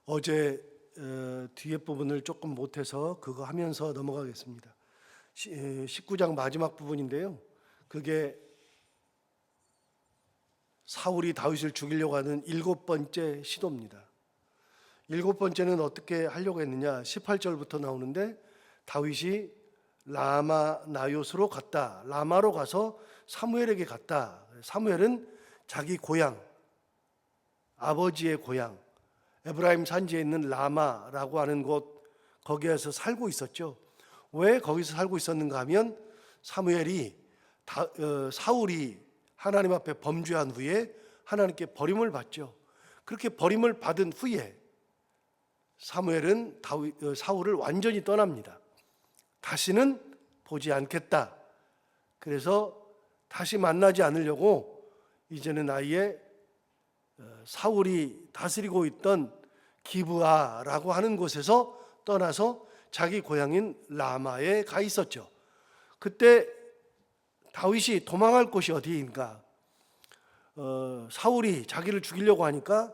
어제 뒤에 부분을 조금 못해서 그거 하면서 넘어가겠습니다. 19장 마지막 부분인데요. 그게 사울이 다윗을 죽이려고 하는 7번째 시도입니다. 7번째는 어떻게 하려고 했느냐? 18절부터 나오는데 다윗이 라마 나요스로 갔다. 라마로 가서 사무엘에게 갔다. 사무엘은 자기 고향, 아버지의 고향 에브라임 산지에 있는 라마라고 하는 곳, 거기에서 살고 있었죠. 왜 거기서 살고 있었는가 하면 사울이 하나님 앞에 범죄한 후에 하나님께 버림을 받죠. 그렇게 버림을 받은 후에 사무엘은 사울을 완전히 떠납니다. 다시는 보지 않겠다. 그래서 다시 만나지 않으려고 이제는 아예 사울이 다스리고 있던 기브아라고 하는 곳에서 떠나서 자기 고향인 라마에 가 있었죠. 그때 다윗이 도망할 곳이 어디인가? 사울이 자기를 죽이려고 하니까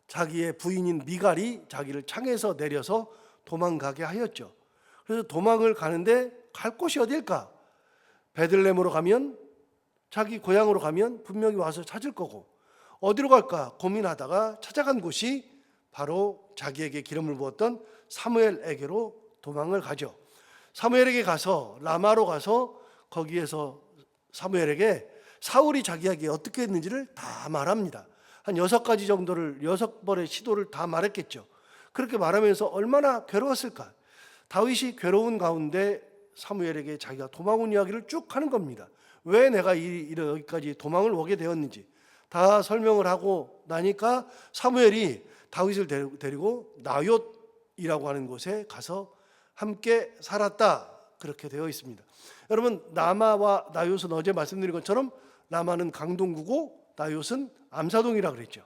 자기의 부인인 미갈이 자기를 창에서 내려서 도망가게 하였죠. 그래서 도망을 가는데 갈 곳이 어딜까? 베들레헴으로 가면, 자기 고향으로 가면 분명히 와서 찾을 거고, 어디로 갈까 고민하다가 찾아간 곳이 바로 자기에게 기름을 부었던 사무엘에게로 도망을 가죠. 사무엘에게 가서 라마로 가서 거기에서 사무엘에게 사울이 자기에게 어떻게 했는지를 다 말합니다. 한 6가지 정도를 6번의 시도를 다 말했겠죠. 그렇게 말하면서 얼마나 괴로웠을까. 다윗이 괴로운 가운데 사무엘에게 자기가 도망 온 이야기를 쭉 하는 겁니다. 왜 내가 여기까지 도망을 오게 되었는지 다 설명을 하고 나니까 사무엘이 다윗을 데리고 나옅이라고 하는 곳에 가서 함께 살았다, 그렇게 되어 있습니다. 여러분, 라마와 나옅은 어제 말씀드린 것처럼 라마는 강동구고 나옅은 암사동이라 그랬죠.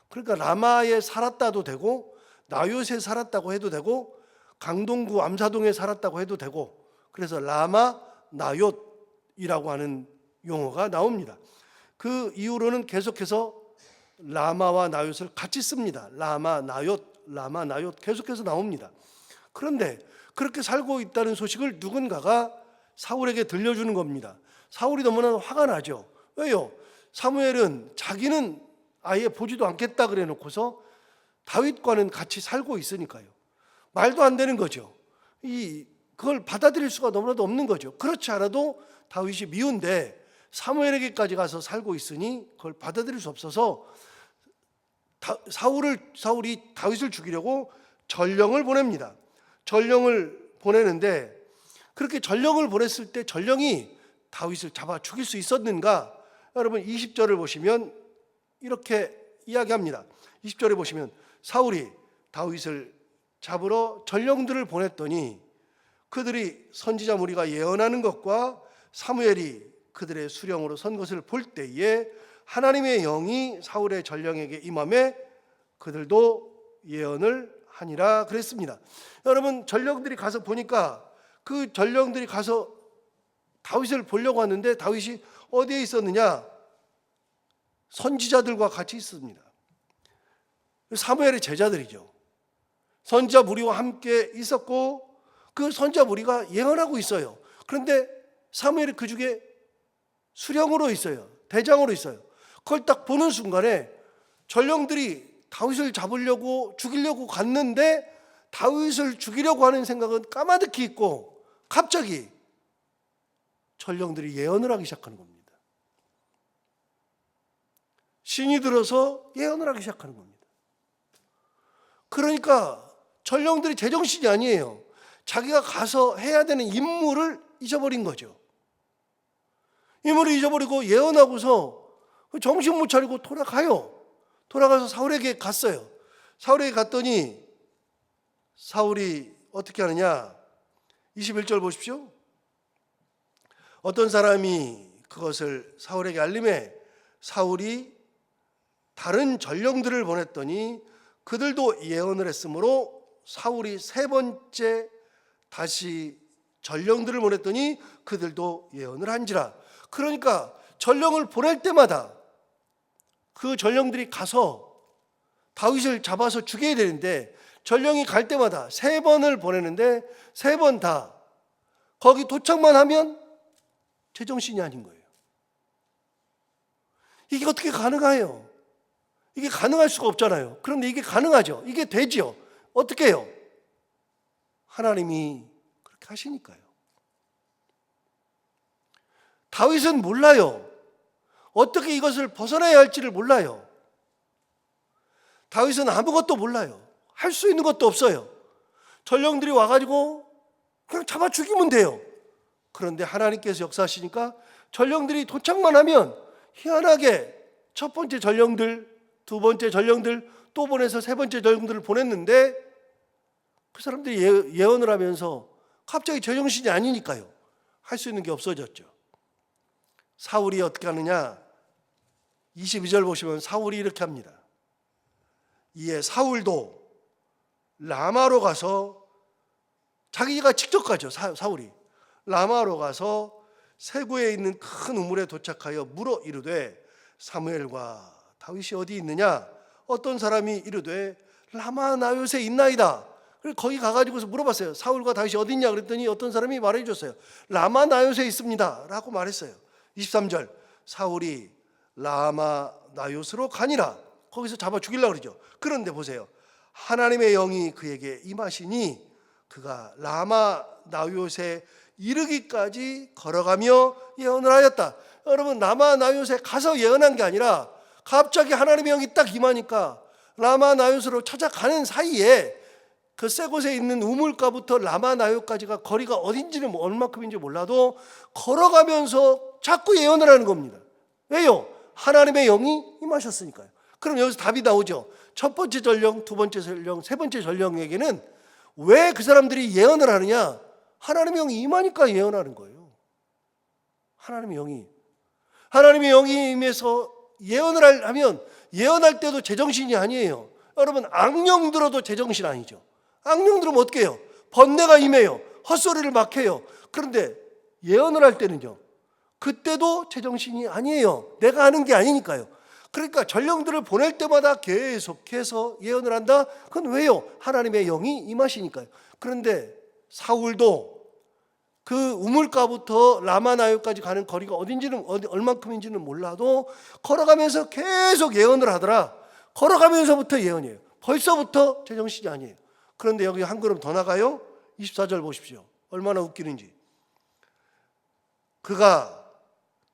그러니까 라마에 살았다도 되고 나옅에 살았다고 해도 되고 강동구 암사동에 살았다고 해도 되고, 그래서 라마 나옅이라고 하는 용어가 나옵니다. 그 이후로는 계속해서 라마와 나옅을 같이 씁니다. 라마 나옅 계속해서 나옵니다. 그런데 그렇게 살고 있다는 소식을 누군가가 사울에게 들려주는 겁니다. 사울이 너무나 화가 나죠. 왜요? 사무엘은 자기는 아예 보지도 않겠다 그래 놓고서 다윗과는 같이 살고 있으니까요. 말도 안 되는 거죠. 그걸 받아들일 수가 너무나도 없는 거죠. 그렇지 않아도 다윗이 미운데 사무엘에게까지 가서 살고 있으니 그걸 받아들일 수 없어서 사울이 다윗을 죽이려고 전령을 보냅니다. 전령을 보내는데 그렇게 전령을 보냈을 때 전령이 다윗을 잡아 죽일 수 있었는가? 여러분 20절을 보시면 이렇게 이야기합니다. 20절에 보시면 사울이 다윗을 잡으러 전령들을 보냈더니 그들이 선지자 무리가 예언하는 것과 사무엘이 그들의 수령으로 선 것을 볼 때에 하나님의 영이 사울의 전령에게 임함에 그들도 예언을 하니라 그랬습니다. 여러분, 전령들이 가서 보니까 그 전령들이 가서 다윗을 보려고 하는데 다윗이 어디에 있었느냐? 선지자들과 같이 있습니다. 사무엘의 제자들이죠. 선지자 무리와 함께 있었고 그 선지자 무리가 예언하고 있어요. 그런데 사무엘이 그 중에 수령으로 있어요. 대장으로 있어요. 그걸 딱 보는 순간에 전령들이 다윗을 잡으려고 죽이려고 갔는데 다윗을 죽이려고 하는 생각은 까마득히 있고 갑자기 전령들이 예언을 하기 시작하는 겁니다. 신이 들어서 예언을 하기 시작하는 겁니다. 그러니까 전령들이 제정신이 아니에요. 자기가 가서 해야 되는 임무를 잊어버린 거죠. 임무를 잊어버리고 예언하고서 정신 못 차리고 돌아가요. 돌아가서 사울에게 갔어요. 사울에게 갔더니 사울이 어떻게 하느냐? 21절 보십시오. 어떤 사람이 그것을 사울에게 알림해 사울이 다른 전령들을 보냈더니 그들도 예언을 했으므로 사울이 3번째 다시 전령들을 보냈더니 그들도 예언을 한지라. 그러니까 전령을 보낼 때마다 그 전령들이 가서 다윗을 잡아서 죽여야 되는데 전령이 갈 때마다 3번을 보내는데 3번 다 거기 도착만 하면 제정신이 아닌 거예요. 이게 어떻게 가능해요? 이게 가능할 수가 없잖아요. 그런데 이게 가능하죠. 이게 되죠. 어떻게 해요? 하나님이 그렇게 하시니까요. 다윗은 몰라요. 어떻게 이것을 벗어나야 할지를 몰라요. 다윗은 아무것도 몰라요. 할 수 있는 것도 없어요. 전령들이 와가지고 그냥 잡아 죽이면 돼요. 그런데 하나님께서 역사하시니까 전령들이 도착만 하면 희한하게 첫 번째 전령들, 두 번째 전령들 또 보내서 세 번째 전령들을 보냈는데 그 사람들이 예언을 하면서 갑자기 제정신이 아니니까요. 할 수 있는 게 없어졌죠. 사울이 어떻게 하느냐? 22절 보시면 사울이 이렇게 합니다. 이에 사울도 라마로 가서 자기가 직접 가죠. 사울이 라마로 가서 세구에 있는 큰 우물에 도착하여 물어 이르되 사무엘과 다윗이 어디 있느냐? 어떤 사람이 이르되 라마 나요새 있나이다. 그래서 거기 가가지고서 물어봤어요. 사울과 다윗이 어디 있냐 그랬더니 어떤 사람이 말해 줬어요. 라마 나요새 있습니다 라고 말했어요. 23절 사울이 라마 나요스로 가니라. 거기서 잡아 죽이려고 그러죠. 그런데 보세요. 하나님의 영이 그에게 임하시니 그가 라마 나요새 이르기까지 걸어가며 예언을 하였다. 여러분, 라마 나요새 가서 예언한 게 아니라 갑자기 하나님의 영이 딱 임하니까 라마 나요스로 찾아가는 사이에 그 새 곳에 있는 우물가부터 라마 나요까지가 거리가 어딘지는 얼마큼인지 몰라도 걸어가면서 자꾸 예언을 하는 겁니다. 왜요? 하나님의 영이 임하셨으니까요. 그럼 여기서 답이 나오죠. 첫 번째 전령, 두 번째 전령, 세 번째 전령에게는 왜 그 사람들이 예언을 하느냐? 하나님의 영이 임하니까 예언하는 거예요. 하나님의 영이 임해서 예언을 하면 예언할 때도 제정신이 아니에요. 여러분, 악령 들어도 제정신 아니죠. 악령 들으면 어떻게 해요? 번뇌가 임해요. 헛소리를 막 해요. 그런데 예언을 할 때는요, 그때도 제정신이 아니에요. 내가 하는 게 아니니까요. 그러니까 전령들을 보낼 때마다 계속해서 예언을 한다. 그건 왜요? 하나님의 영이 임하시니까요. 그런데 사울도 그 우물가부터 라마나요까지 가는 거리가 어딘지는 얼만큼인지는 몰라도 걸어가면서 계속 예언을 하더라. 걸어가면서부터 예언이에요. 벌써부터 제정신이 아니에요. 그런데 여기 한 걸음 더 나가요. 24절 보십시오. 얼마나 웃기는지. 그가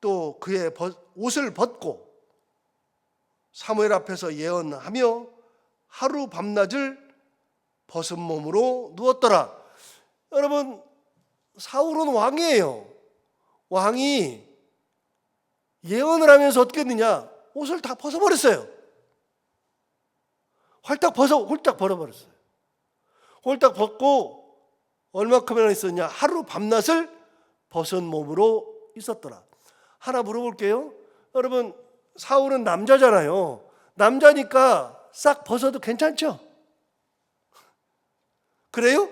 또 그의 옷을 벗고 사무엘 앞에서 예언하며 하루 밤낮을 벗은 몸으로 누웠더라. 여러분, 사울은 왕이에요. 왕이 예언을 하면서 어떻게 했느냐? 옷을 다 벗어버렸어요. 홀딱 벗어버렸어요. 홀딱 벗고 얼마큼이나 있었냐? 하루 밤낮을 벗은 몸으로 있었더라. 하나 물어볼게요. 여러분, 사울은 남자잖아요. 남자니까 싹 벗어도 괜찮죠? 그래요?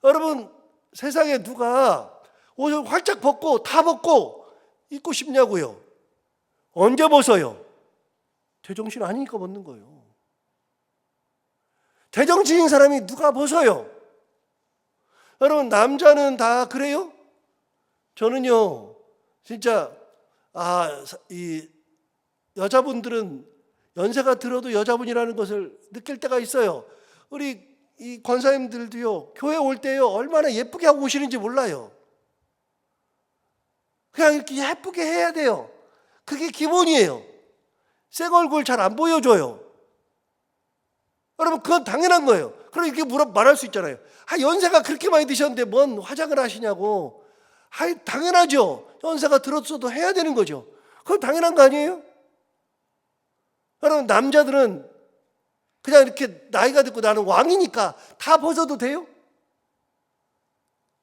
여러분, 세상에 누가 옷을 활짝 벗고 다 벗고 입고 싶냐고요? 언제 벗어요? 제정신 아니니까 벗는 거예요. 제정신인 사람이 누가 벗어요? 여러분, 남자는 다 그래요? 저는요, 진짜 이 여자분들은 연세가 들어도 여자분이라는 것을 느낄 때가 있어요. 우리 이 권사님들도요, 교회 올 때요, 얼마나 예쁘게 하고 오시는지 몰라요. 그냥 이렇게 예쁘게 해야 돼요. 그게 기본이에요. 새 얼굴 잘 안 보여줘요. 여러분, 그건 당연한 거예요. 그럼 이렇게 말할 수 있잖아요. 연세가 그렇게 많이 드셨는데 뭔 화장을 하시냐고. 당연하죠. 연세가 들었어도 해야 되는 거죠. 그건 당연한 거 아니에요? 여러분, 남자들은 그냥 이렇게 나이가 듣고 나는 왕이니까 다 벗어도 돼요?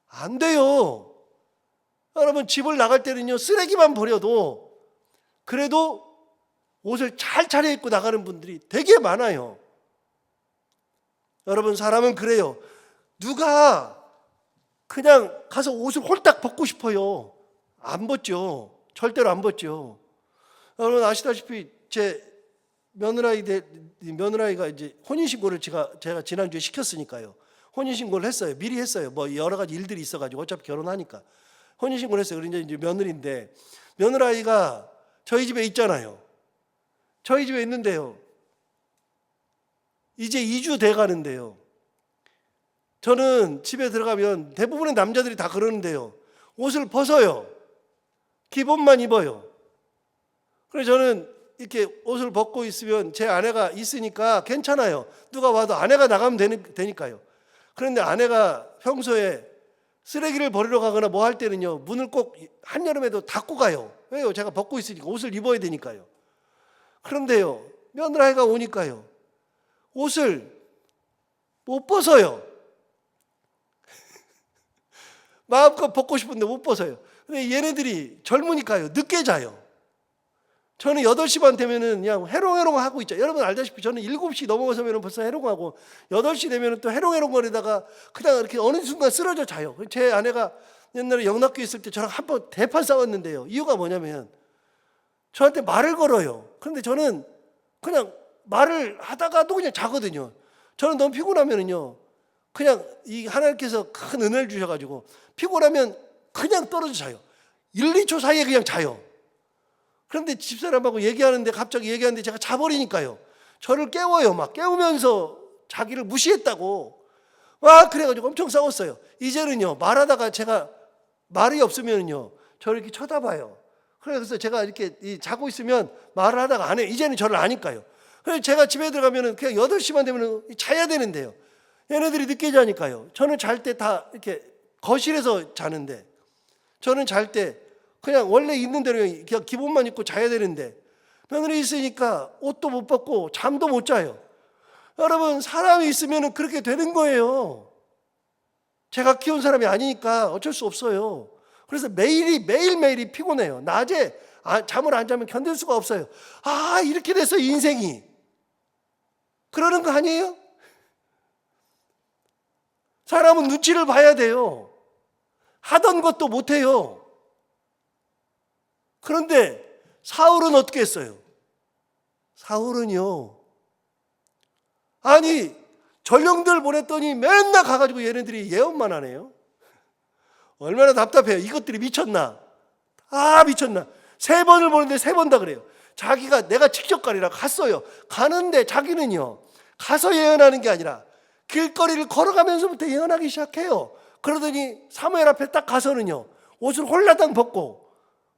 안 돼요. 여러분, 집을 나갈 때는요, 쓰레기만 버려도 그래도 옷을 잘 차려입고 나가는 분들이 되게 많아요. 여러분, 사람은 그래요. 누가 그냥 가서 옷을 홀딱 벗고 싶어요. 안 벗죠. 절대로 안 벗죠. 여러분 아시다시피 제 며느라이들이 이 며느라이가 이제 혼인신고를 제가 지난주에 시켰으니까요. 혼인신고를 했어요. 미리 했어요. 뭐 여러 가지 일들이 있어가지고 어차피 결혼하니까. 혼인신고를 했어요. 그런데 이제 며느리인데, 며느라이가 저희 집에 있잖아요. 저희 집에 있는데요. 이제 2주 돼 가는데요. 저는 집에 들어가면 대부분의 남자들이 다 그러는데요. 옷을 벗어요. 기본만 입어요. 그래서 저는 이렇게 옷을 벗고 있으면 제 아내가 있으니까 괜찮아요. 누가 와도 아내가 나가면 되니까요. 그런데 아내가 평소에 쓰레기를 버리러 가거나 뭐 할 때는요, 문을 꼭 한여름에도 닫고 가요. 왜요? 제가 벗고 있으니까, 옷을 입어야 되니까요. 그런데요, 며느라이가 오니까요, 옷을 못 벗어요. 마음껏 벗고 싶은데 못 벗어요. 근데 얘네들이 젊으니까요, 늦게 자요. 저는 8시만 되면은 그냥 해롱해롱 하고 있죠. 여러분 알다시피 저는 7시 넘어서면 벌써 해롱하고, 8시 되면은 또 해롱해롱 거리다가 그냥 이렇게 어느 순간 쓰러져 자요. 제 아내가 옛날에 영락교회 있을 때 저랑 한번 대판 싸웠는데요. 이유가 뭐냐면 저한테 말을 걸어요. 그런데 저는 그냥 말을 하다가도 그냥 자거든요. 저는 너무 피곤하면은요, 그냥 이 하나님께서 큰 은혜를 주셔가지고 피곤하면 그냥 떨어져 자요. 1, 2초 사이에 그냥 자요. 그런데 집사람하고 얘기하는데 갑자기 얘기하는데 제가 자버리니까요, 저를 깨워요. 막 깨우면서 자기를 무시했다고 막 그래가지고 엄청 싸웠어요. 이제는요, 말하다가 제가 말이 없으면요, 저를 이렇게 쳐다봐요. 그래서 제가 이렇게 자고 있으면 말을 하다가 안 해요. 이제는 저를 아니까요. 그래서 제가 집에 들어가면 그냥 8시만 되면 자야 되는데요, 얘네들이 늦게 자니까요, 저는 잘 때 다 이렇게 거실에서 자는데, 저는 잘 때 그냥 원래 있는 대로 그냥 기본만 입고 자야 되는데, 며느리 있으니까 옷도 못 벗고 잠도 못 자요. 여러분, 사람이 있으면 그렇게 되는 거예요. 제가 키운 사람이 아니니까 어쩔 수 없어요. 그래서 매일매일이 피곤해요. 낮에 잠을 안 자면 견딜 수가 없어요. 아, 이렇게 됐어 인생이. 그러는 거 아니에요? 사람은 눈치를 봐야 돼요. 하던 것도 못해요. 그런데 사울은 어떻게 했어요? 사울은요, 아니 전령들 보냈더니 맨날 가가지고 얘네들이 예언만 하네요. 얼마나 답답해요. 이것들이 미쳤나? 다 미쳤나? 3번을 보는데 3번 다 그래요. 자기가 내가 직접 가리라 갔어요. 가는데 자기는요, 가서 예언하는 게 아니라 길거리를 걸어가면서부터 예언하기 시작해요. 그러더니 사무엘 앞에 딱 가서는요, 옷을 홀라당 벗고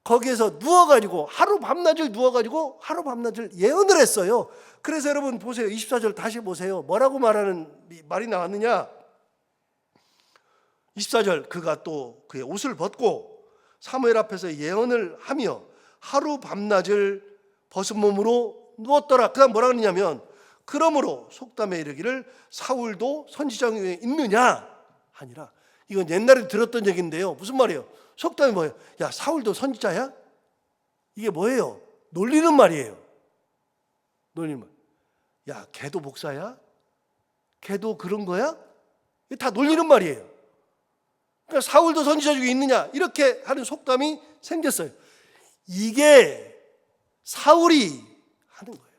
거기에서 누워가지고 하루 밤낮을 누워가지고 하루 밤낮을 예언을 했어요. 그래서 여러분 보세요. 24절 다시 보세요. 뭐라고 말이 나왔느냐? 24절, 그가 또 그의 옷을 벗고 사무엘 앞에서 예언을 하며 하루 밤낮을 벗은 몸으로 누웠더라. 그 다음 뭐라 그러냐면, 그러므로 속담에 이르기를 사울도 선지자 중에 있느냐 하니라. 이건 옛날에 들었던 얘기인데요, 무슨 말이에요? 속담이 뭐예요? 야, 사울도 선지자야? 이게 뭐예요? 놀리는 말이에요. 놀리는 말. 야, 걔도 목사야? 걔도 그런 거야? 이게 다 놀리는 말이에요. 그러니까 사울도 선지자 중에 있느냐, 이렇게 하는 속담이 생겼어요. 이게 사울이 하는 거예요.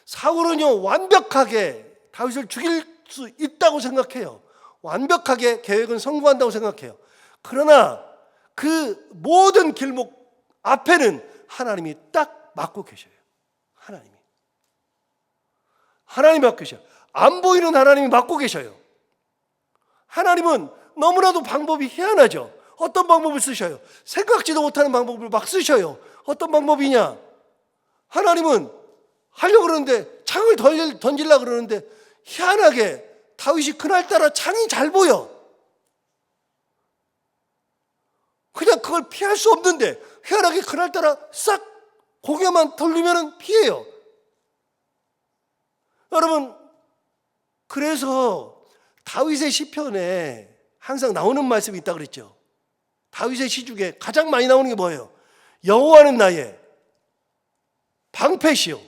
사울은요, 완벽하게 다윗을 죽일 수 있다고 생각해요. 완벽하게 계획은 성공한다고 생각해요. 그러나 그 모든 길목 앞에는 하나님이 딱 막고 계셔요. 하나님이 막고 계셔요. 안 보이는 하나님이 막고 계셔요. 하나님은 너무나도 방법이 희한하죠. 어떤 방법을 쓰셔요? 생각지도 못하는 방법을 막 쓰셔요. 어떤 방법이냐? 하나님은 하려고 그러는데 창을 던지려고 그러는데 희한하게 다윗이 그날따라 창이 잘 보여. 그냥 그걸 피할 수 없는데 희한하게 그날따라 싹 고개만 돌리면 피해요. 여러분, 그래서 다윗의 시편에 항상 나오는 말씀이 있다고 그랬죠. 다윗의 시 중에 가장 많이 나오는 게 뭐예요? 여호와는 나의 방패시요.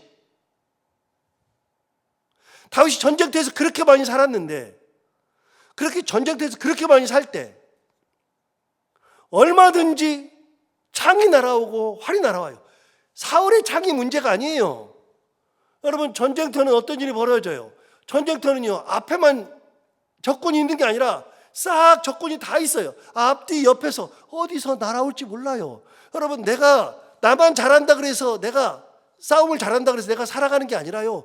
다윗이 전쟁터에서 그렇게 많이 살았는데, 그렇게 전쟁터에서 그렇게 많이 살 때 얼마든지 창이 날아오고 활이 날아와요. 사울의 창이 문제가 아니에요. 여러분, 전쟁터는 어떤 일이 벌어져요? 전쟁터는요, 앞에만 적군이 있는 게 아니라 싹 적군이 다 있어요. 앞뒤 옆에서 어디서 날아올지 몰라요. 여러분, 나만 잘한다 그래서 내가 싸움을 잘한다 그래서 내가 살아가는 게 아니라요.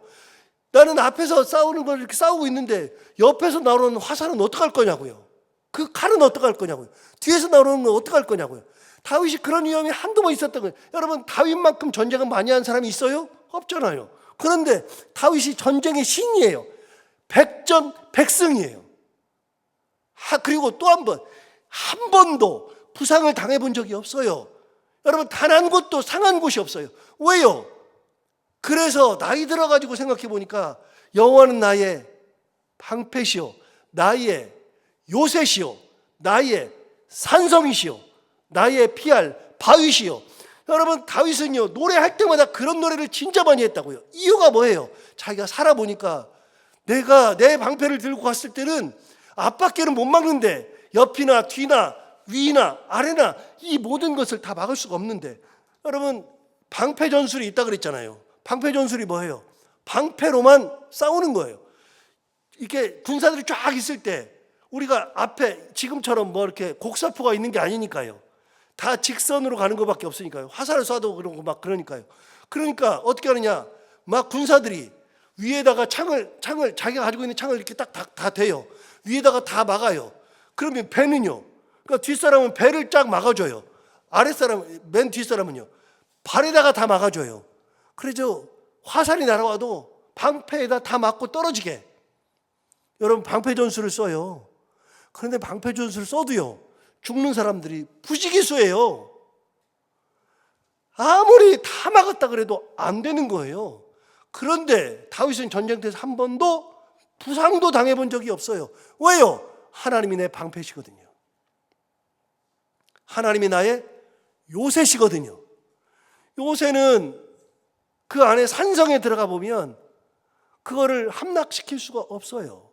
나는 앞에서 싸우는 걸 이렇게 싸우고 있는데 옆에서 나오는 화살은 어떡할 거냐고요. 그 칼은 어떡할 거냐고요. 뒤에서 나오는 건 어떡할 거냐고요. 다윗이 그런 위험이 한두 번 있었던 거예요. 여러분, 다윗만큼 전쟁을 많이 한 사람이 있어요? 없잖아요. 그런데 다윗이 전쟁의 신이에요. 백전백승이에요. 그리고 또 한 번도 부상을 당해본 적이 없어요. 여러분, 단 한 곳도 상한 곳이 없어요. 왜요? 그래서 나이 들어가지고 생각해 보니까 여호와는 나의 방패시오, 나의 요새시오, 나의 산성이시오, 나의 피할 바위시오. 여러분, 다윗은요, 노래할 때마다 그런 노래를 진짜 많이 했다고요. 이유가 뭐예요? 자기가 살아보니까 내가 내 방패를 들고 갔을 때는 앞밖에는 못 막는데 옆이나 뒤나 위나 아래나 이 모든 것을 다 막을 수가 없는데, 여러분, 방패 전술이 있다 그랬잖아요. 방패 전술이 뭐예요? 방패로만 싸우는 거예요. 이렇게 군사들이 쫙 있을 때 우리가 앞에 지금처럼 뭐 이렇게 곡사포가 있는 게 아니니까요. 다 직선으로 가는 것밖에 없으니까요. 화살을 쏴도 그러고 막 그러니까요. 그러니까 어떻게 하느냐? 막 군사들이 위에다가 창을 자기가 가지고 있는 창을 이렇게 다 대요. 위에다가 다 막아요. 그러면 배는요. 그러니까 뒷사람은 배를 쫙 막아줘요. 아랫사람, 맨 뒷사람은요, 발에다가 다 막아줘요. 그래서 화살이 날아와도 방패에다 다 맞고 떨어지게. 여러분, 방패 전술을 써요. 그런데 방패 전술을 써도요, 죽는 사람들이 부지기수예요. 아무리 다 막았다 그래도 안 되는 거예요. 그런데 다윗은 전쟁터에서 한 번도 부상도 당해본 적이 없어요. 왜요? 하나님이 내 방패시거든요. 하나님이 나의 요새시거든요. 요새는 그 안에 산성에 들어가 보면 그거를 함락시킬 수가 없어요.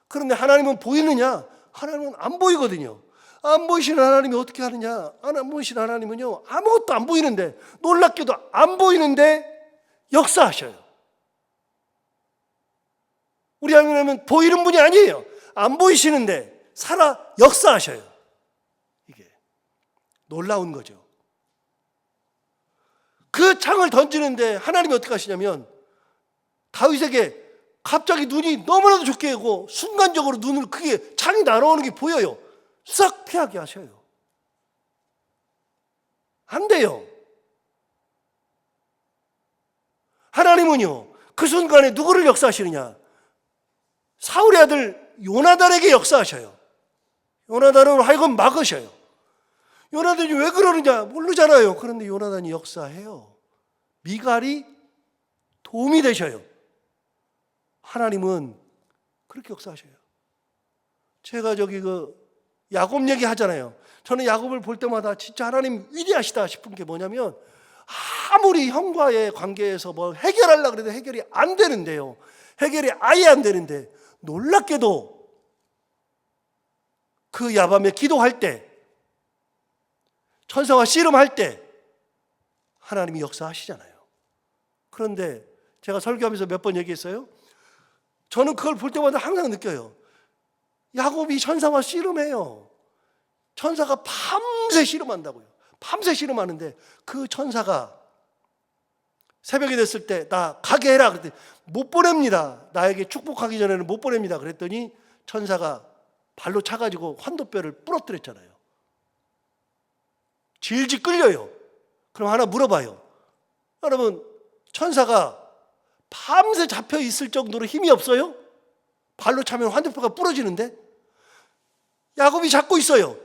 그런데 하나님은 보이느냐? 하나님은 안 보이거든요. 안 보이시는 하나님이 어떻게 하느냐? 안 보이시는 하나님은요, 아무것도 안 보이는데, 놀랍게도 안 보이는데 역사하셔요. 우리 하나님은 보이는 분이 아니에요. 안 보이시는데 살아 역사하셔요. 이게 놀라운 거죠. 그 창을 던지는데 하나님이 어떻게 하시냐면, 다윗에게 갑자기 눈이 너무나도 좋게 하고 순간적으로 눈을 크게 창이 날아오는 게 보여요. 싹 피하게 하셔요. 안 돼요. 하나님은요, 그 순간에 누구를 역사하시느냐? 사울의 아들 요나단에게 역사하셔요. 요나단은 하여금 막으셔요. 요나단이 왜 그러느냐 모르잖아요. 그런데 요나단이 역사해요. 미갈이 도움이 되셔요. 하나님은 그렇게 역사하셔요. 제가 야곱 얘기 하잖아요. 저는 야곱을 볼 때마다 진짜 하나님 위대하시다 싶은 게 뭐냐면, 아무리 형과의 관계에서 뭐 해결하려고 해도 해결이 안 되는데요. 해결이 아예 안 되는데, 놀랍게도 그 야밤에 기도할 때, 천사와 씨름할 때 하나님이 역사하시잖아요. 그런데 제가 설교하면서 몇 번 얘기했어요. 저는 그걸 볼 때마다 항상 느껴요. 야곱이 천사와 씨름해요. 천사가 밤새 씨름한다고요. 밤새 씨름하는데 그 천사가 새벽이 됐을 때 나 가게 해라 그랬더니 못 보냅니다. 나에게 축복하기 전에는 못 보냅니다. 그랬더니 천사가 발로 차가지고 환도뼈를 부러뜨렸잖아요. 질질 끌려요. 그럼 하나 물어봐요. 여러분, 천사가 밤새 잡혀 있을 정도로 힘이 없어요? 발로 차면 환도뼈가 부러지는데? 야곱이 잡고 있어요.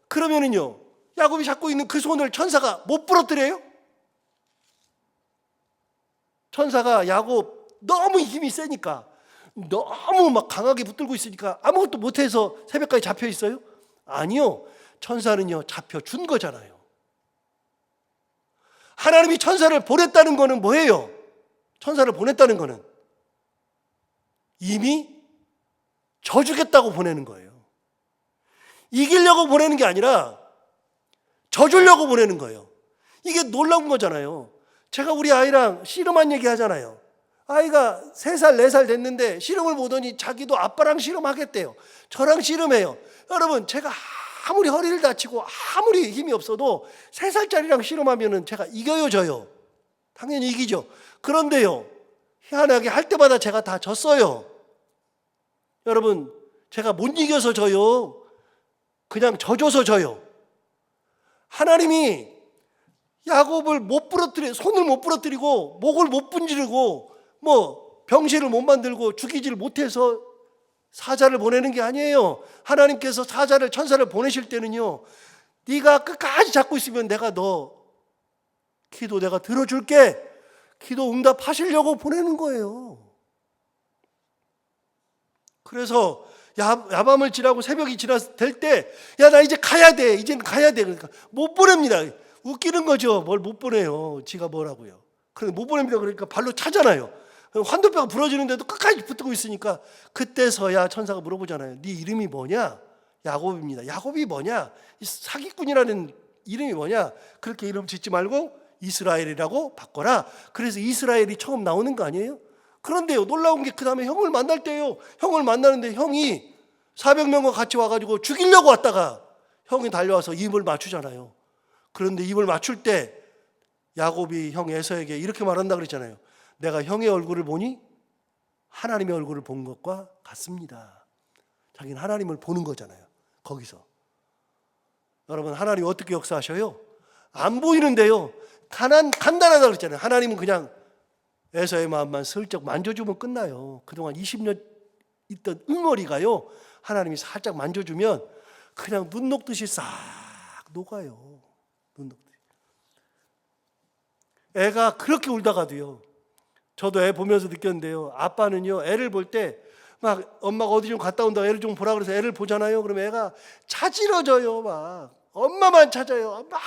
그러면은요, 야곱이 잡고 있는 그 손을 천사가 못 부러뜨려요? 천사가 야곱 너무 힘이 세니까, 너무 막 강하게 붙들고 있으니까 아무것도 못해서 새벽까지 잡혀 있어요? 아니요. 천사는요, 잡혀준 거잖아요. 하나님이 천사를 보냈다는 거는 뭐예요? 천사를 보냈다는 거는 이미 져주겠다고 보내는 거예요. 이기려고 보내는 게 아니라 져주려고 보내는 거예요. 이게 놀라운 거잖아요. 제가 우리 아이랑 씨름한 얘기 하잖아요. 아이가 3살, 4살 됐는데 씨름을 보더니 자기도 아빠랑 씨름하겠대요. 저랑 씨름해요. 여러분, 제가 아무리 허리를 다치고 아무리 힘이 없어도 3살짜리랑 씨름하면은 제가 이겨요, 져요? 당연히 이기죠. 그런데요, 희한하게 할 때마다 제가 다 졌어요. 여러분, 제가 못 이겨서 져요? 그냥 져줘서 져요? 하나님이 야곱을 못 부러뜨려, 손을 못 부러뜨리고 목을 못 분지르고 뭐 병실을 못 만들고 죽이지를 못해서 사자를 보내는 게 아니에요. 하나님께서 사자를, 천사를 보내실 때는요, 네가 끝까지 잡고 있으면 내가 너 기도 내가 들어줄게, 기도 응답하시려고 보내는 거예요. 그래서 야밤을 지나고 새벽이 될 때, 야, 나 이제 가야 돼, 이제는 가야 돼. 그러니까 못 보냅니다. 웃기는 거죠. 뭘 못 보내요. 지가 뭐라고요. 그런데 못 보냅니다. 그러니까 발로 차잖아요. 환도뼈가 부러지는데도 끝까지 붙들고 있으니까, 그때서야 천사가 물어보잖아요. 네 이름이 뭐냐? 야곱입니다. 야곱이 뭐냐? 사기꾼이라는 이름이 뭐냐? 그렇게 이름 짓지 말고 이스라엘이라고 바꿔라. 그래서 이스라엘이 처음 나오는 거 아니에요? 그런데요, 놀라운 게 그 다음에 형을 만날 때요, 형을 만나는데 형이 400명과 같이 와가지고 죽이려고 왔다가 형이 달려와서 입을 맞추잖아요. 그런데 입을 맞출 때 야곱이 형 에서에게 이렇게 말한다 그랬잖아요. 내가 형의 얼굴을 보니 하나님의 얼굴을 본 것과 같습니다. 자기는 하나님을 보는 거잖아요. 거기서. 여러분, 하나님 어떻게 역사하셔요? 안 보이는데요, 간단하다 그랬잖아요. 하나님은 그냥 에서의 마음만 슬쩍 만져주면 끝나요. 그동안 20년 있던 응어리가요, 하나님이 살짝 만져주면 그냥 눈 녹듯이 싹 녹아요. 눈 녹듯이. 애가 그렇게 울다가도요, 저도 애 보면서 느꼈는데요, 아빠는요, 애를 볼 때 막 엄마가 어디 좀 갔다 온다, 애를 좀 보라 그래서 애를 보잖아요. 그러면 애가 차지러져요. 막 엄마만 찾아요. 막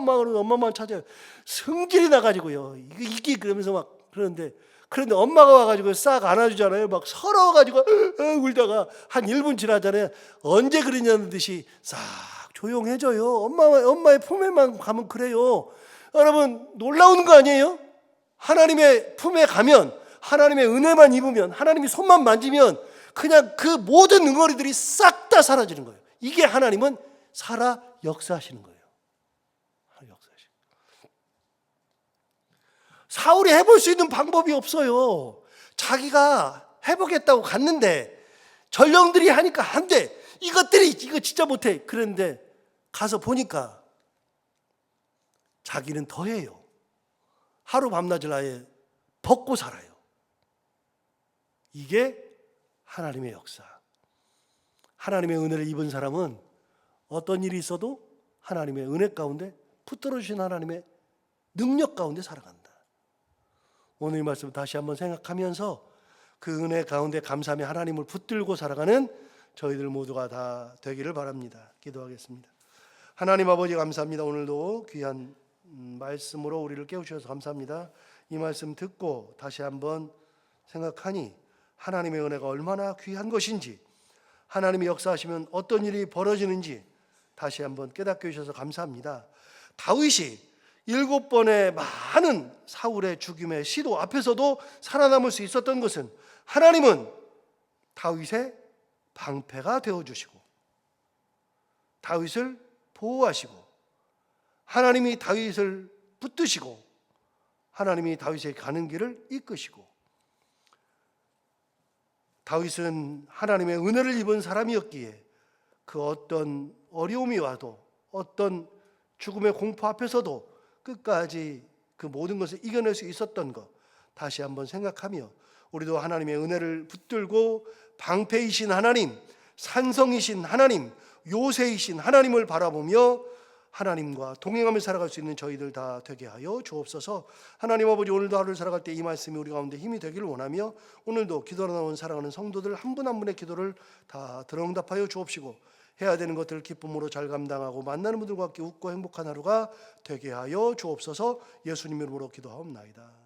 엄마만 찾아요. 성질이 나가지고요, 이게 그러면서 막 그런데 엄마가 와가지고 싹 안아주잖아요. 막 서러워가지고 울다가 한 1분 지나잖아요. 언제 그러냐는 듯이 싹 조용해져요. 엄마의 품에만 가면 그래요. 여러분, 놀라운 거 아니에요? 하나님의 품에 가면, 하나님의 은혜만 입으면, 하나님이 손만 만지면 그냥 그 모든 응어리들이 싹 다 사라지는 거예요. 이게 하나님은 살아 역사하시는 거예요. 사울이 해볼 수 있는 방법이 없어요. 자기가 해보겠다고 갔는데 전령들이 하니까 안 돼. 이거 진짜 못해. 그런데 가서 보니까 자기는 더해요. 하루 밤낮을 아예 벗고 살아요. 이게 하나님의 역사. 하나님의 은혜를 입은 사람은 어떤 일이 있어도 하나님의 은혜 가운데, 붙들어 주신 하나님의 능력 가운데 살아간다. 오늘 이 말씀 다시 한번 생각하면서 그 은혜 가운데 감사하며 하나님을 붙들고 살아가는 저희들 모두가 다 되기를 바랍니다. 기도하겠습니다. 하나님 아버지, 감사합니다. 오늘도 귀한 말씀으로 우리를 깨우셔서 감사합니다. 이 말씀 듣고 다시 한번 생각하니 하나님의 은혜가 얼마나 귀한 것인지, 하나님이 역사하시면 어떤 일이 벌어지는지 다시 한번 깨닫게 해주셔서 감사합니다. 다윗이 7번의 많은 사울의 죽임의 시도 앞에서도 살아남을 수 있었던 것은, 하나님은 다윗의 방패가 되어주시고 다윗을 보호하시고, 하나님이 다윗을 붙드시고, 하나님이 다윗의 가는 길을 이끄시고, 다윗은 하나님의 은혜를 입은 사람이었기에 그 어떤 어려움이 와도, 어떤 죽음의 공포 앞에서도 끝까지 그 모든 것을 이겨낼 수 있었던 것 다시 한번 생각하며, 우리도 하나님의 은혜를 붙들고 방패이신 하나님, 산성이신 하나님, 요새이신 하나님을 바라보며 하나님과 동행하며 살아갈 수 있는 저희들 다 되게 하여 주옵소서. 하나님 아버지, 오늘도 하루를 살아갈 때 이 말씀이 우리 가운데 힘이 되기를 원하며, 오늘도 기도로 나온 사랑하는 성도들 한 분 한 분의 기도를 다 들어응답하여 주옵시고, 해야 되는 것들을 기쁨으로 잘 감당하고 만나는 분들과 함께 웃고 행복한 하루가 되게 하여 주옵소서. 예수님 이름으로 기도하옵나이다.